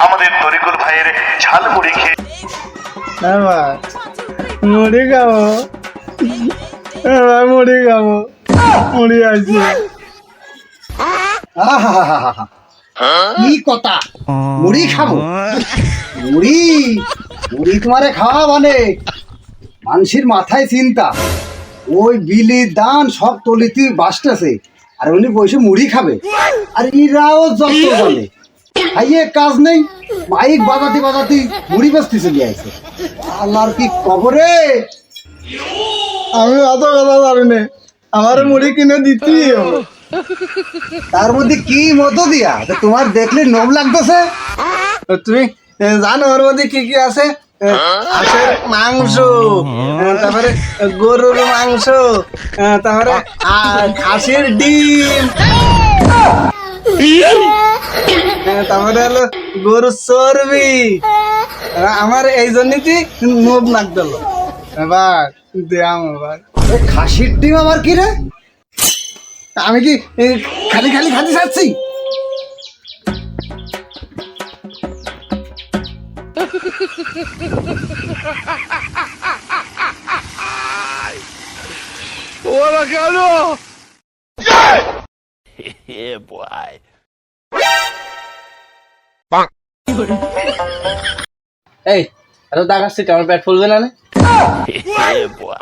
আমাদের তরিকুল ভাইয়ের ঝালমুড়ি খেয়ে মুড়ি খাবো, মুড়ি খাবো, মুড়ি আছে। আহাহাহাহা। কি কথা, মুড়ি খাবো? মুড়ি মুড়ি তোমারে খাওয়া মানে মানুষের মাথায় চিন্তা, ওই বিলি দান সব তলিতে বাসতেছে, আর উনি বসে মুড়ি খাবে। আর ইরাও যত বলে খাইয়ে কাজ নেই, মাইক বাজাতে বাজাতে মুড়ি বেচতে চলে আসে। আল্লাহর কি কবরে। আমি অত কথা জানি না, আমার মুড়ি কিনে দিতেই হবে। তার মধ্যে কি মতো দিয়া যে তোমার দেখলে নোম লাগতেছে? তুমি জানো ওর মধ্যে কি কি আছে? হাঁসের মাংস, তারপরে গরুর মাংস, তারপরে খাসির ডিম, তারপরে হলো গরুর চর্বি। আমার এই জন্যই নোব লাগতো। এবার দেয়াম এবার খাসির ডিম আবার কি রে? আমি কি খালি খালি খাতে চাচ্ছি? ওরা কেন? এই এত দেখাচ্ছি আমার পেট ফুলবে না? boy.